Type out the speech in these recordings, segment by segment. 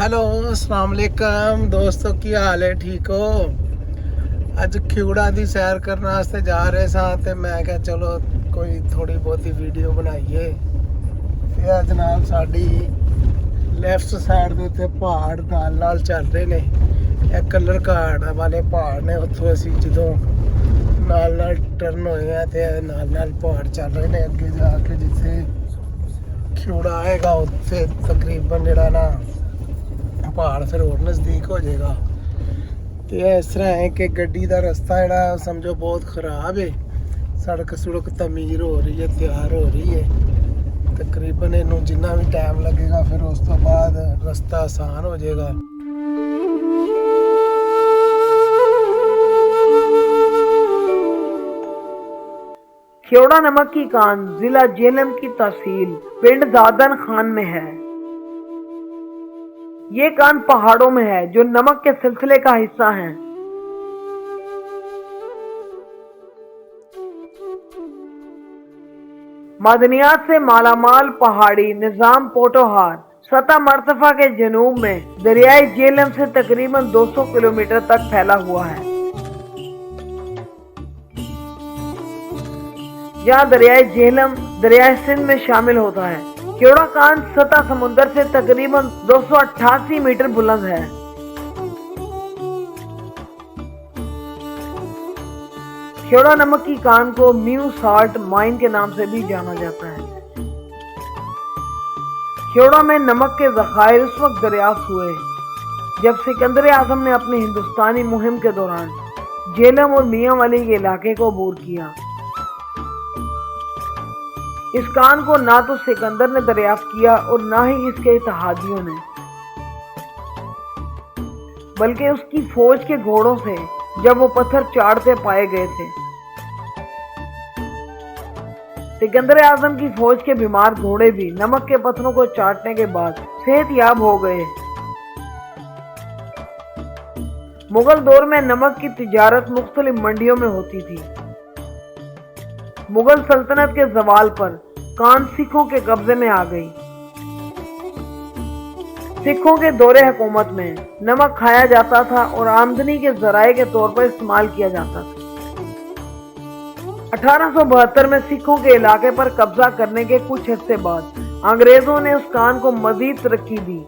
Hello अस्सलाम वालेकुम दोस्तों, की हाल है? ठीक हो? अज खिवड़ा की सैर करने वास्ते जा रहे सा ते मैं क्या चलो कोई थोड़ी बहुती वीडियो बनाइए। ते जनाब साड़ी लैफ्ट साइड के उत्ते पहाड़ नाल नाल चल रहे ने। एक कलर घाट वाले पहाड़ ने, उत्थों असी जो नाल नाल टर्न होए हैं ते नाल नाल पहाड़ चल रहे ने। अगे जाके जिथे खिवड़ा आएगा उत्थे तकरीबन जरा ना पहाड़ फिर और नज़दीक हो जाएगा। तो इस तरह है कि गड्डी का रास्ता जरा समझो बहुत ख़राब है। सड़क सुड़क तमीर हो रही है, तैयार हो रही है। तकरीबन इनू जिन्ना भी टाइम लगेगा फिर उस तो बाद रास्ता आसान हो जाएगा। खियोड़ा नमक की कान जिला जेहलम की तहसील पिंड दादन खान में है। ये कान पहाड़ों में है जो नमक के सिलसिले का हिस्सा है। मादनियात से मालामाल पहाड़ी निजाम पोटोहार सतह मरतफा के जनूब में दरियाई जेहलम से तकरीबन 200 किलोमीटर तक फैला हुआ है। जहाँ दरियाई जेहलम दरियाई सिंध में शामिल होता है। खियोड़ा कान सतह समुद्र से तकरीबन 288 मीटर बुलंद है। खियोड़ा नमक की कान को म्यू साल्ट माइन के नाम से भी जाना जाता है। खियोड़ा में नमक के ज़खायर उस वक्त दरियाफ्त हुए जब सिकंदर आजम ने अपनी हिंदुस्तानी मुहिम के दौरान जेहलम और मियांवाली के इलाके को अबूर किया। इस कान को ना तो सिकंदर ने दरियाफ्त किया और ना ही इसके इत्तेहादियों ने, बल्कि उसकी फौज के घोड़ों से जब वो पत्थर चाटते पाए गए थे। सिकंदर आजम की फौज के बीमार घोड़े भी नमक के पत्थरों को चाटने के बाद सेहतयाब हो गए। मुगल दौर में नमक की तिजारत मुख्तलिफ मंडियों में होती थी। मुगल सल्तनत के जवाल पर कान सिखों के कब्जे में आ गई। सिखों के दौरे हुकूमत में नमक खाया जाता था और आमदनी के जराए के तौर पर इस्तेमाल किया जाता था। 1872 में सिखों के इलाके पर कब्जा करने के कुछ अरसे बाद अंग्रेजों ने उस कान को मजीद तरक्की दी।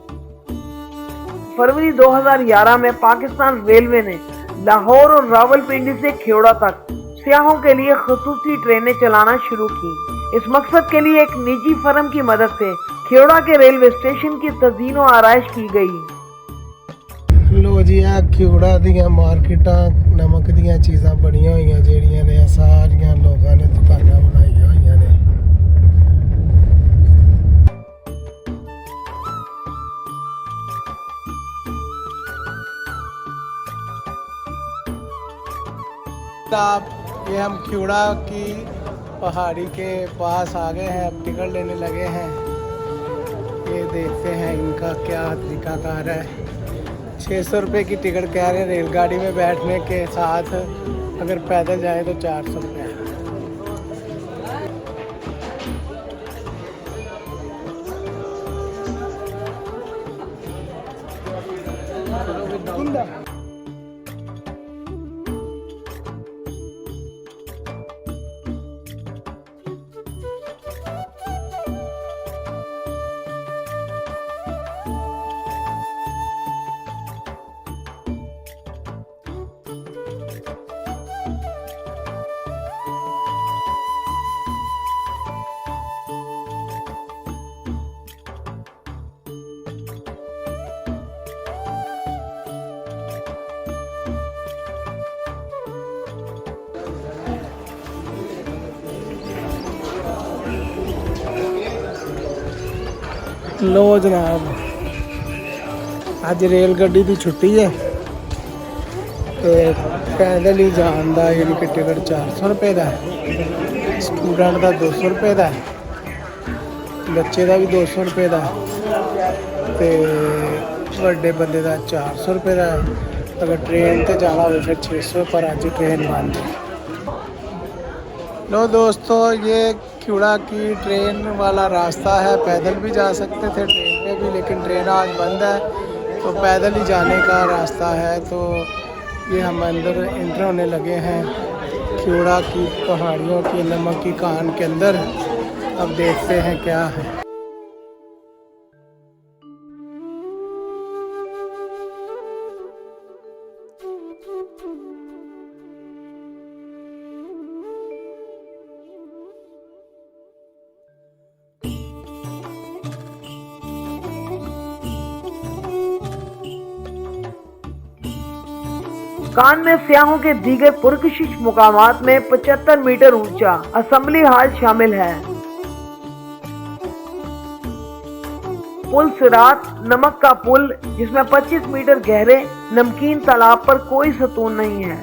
फरवरी 2011 में पाकिस्तान रेलवे ने लाहौर और रावलपिंडी से खियोड़ा तक सियाहों के लिए खसूसी ट्रेनें चलाना शुरू की। इस मकसद के लिए एक निजी फर्म की मदद से खियोड़ा के रेलवे स्टेशन की तज़ीन और आराइश की गई। लो जी, आ खिवड़ा दियां मार्केटां नमक दियां चीज़ां बनियां होईयां जेड़ियां ने सारियां लोगों ने दुकानां बनाईयां होईयां ने। ये हम खिवड़ा की पहाड़ी के पास आ गए हैं, अब टिकट लेने लगे हैं। ये देखते हैं इनका क्या तरीकाकार है। 600 रुपये की टिकट कह रहे हैं रेलगाड़ी में बैठने के साथ, अगर पैदल जाए तो 400 रुपये। लो जनाब, अज रेल गड्डी की छुट्टी है तो पैदल ही जान का यानी कि टिकट 400 रुपये का, स्टूडेंट का 200 रुपये का, बच्चे का भी 200 रुपये का, तो बड़े बंदे का 400 रुपये का। अगर ट्रेन से जाना हो फिर 600 पर। अज ट्रेन बंद है। लो दोस्तों, ये खिवड़ा की ट्रेन वाला रास्ता है, पैदल भी जा सकते थे ट्रेन पे भी, लेकिन ट्रेन आज बंद है तो पैदल ही जाने का रास्ता है। तो ये हम अंदर एंटर होने लगे हैं ख्यूड़ा की पहाड़ियों की नमक की कान के अंदर। अब देखते हैं क्या है। कान में सियाहों के दीगर पुरकशिश मुकामात में 75 मीटर ऊंचा असेंबली हॉल शामिल है। पुल सिरात नमक का पुल, जिसमें 25 मीटर गहरे नमकीन तालाब पर कोई सतून नहीं है।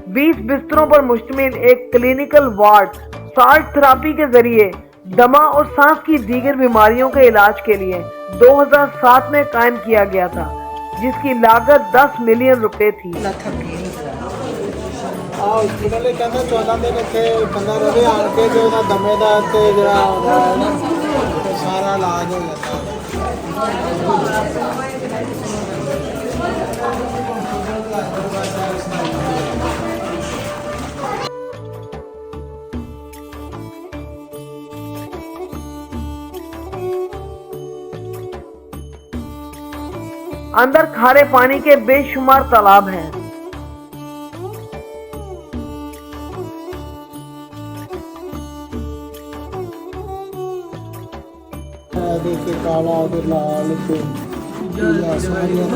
बीस बिस्तरों पर मुश्तमिल एक क्लिनिकल वार्ड साल्ट थेरेपी के जरिए दमा और सांस की दीगर बीमारियों के इलाज के लिए 2007 में कायम किया गया था, जिसकी लागत 10 मिलियन रुपए थी। हॉस्पिटल 14 दिन इतने बंदा रवे आन के जो दमे का सारा इलाज हो जाता है। अंदर खारे पानी के बेशुमार तालाब हैं। देखिए काला लाल पीला सारियां।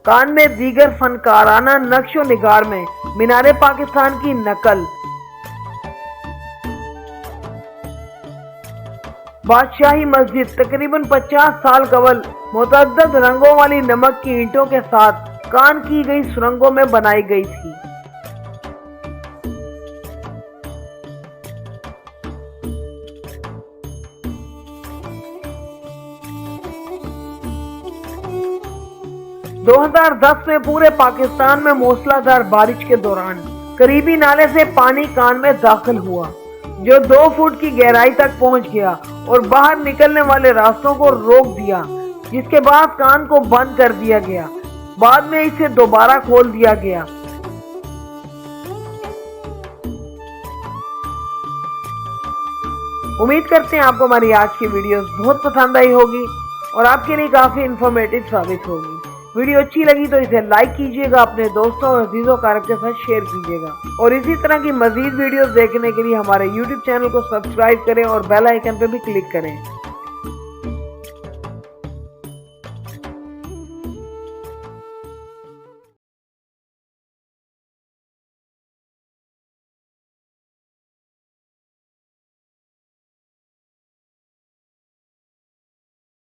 कान में दीगर फनकाराना नक्शो निगार में मीनारे पाकिस्तान की नकल, बादशाही मस्जिद तकरीबन 50 साल कबल मुतअद्दिद रंगों वाली नमक की ईंटों के साथ कान की गई सुरंगों में बनाई गई थी। दो 2010 में पूरे पाकिस्तान में मूसलाधार बारिश के दौरान करीबी नाले से पानी कान में दाखिल हुआ, जो 2 फुट की गहराई तक पहुंच गया और बाहर निकलने वाले रास्तों को रोक दिया, जिसके बाद कान को बंद कर दिया गया। बाद में इसे दोबारा खोल दिया गया। उम्मीद करते हैं आपको हमारी आज की वीडियोस बहुत पसंद आई होगी और आपके लिए काफी इंफॉर्मेटिव साबित होगी। वीडियो अच्छी लगी तो इसे लाइक कीजिएगा, अपने दोस्तों और अजीजों कारक के साथ शेयर कीजिएगा और इसी तरह की मजीद वीडियोस देखने के लिए हमारे YouTube चैनल को सब्सक्राइब करें और बेल आइकन पर भी क्लिक करें।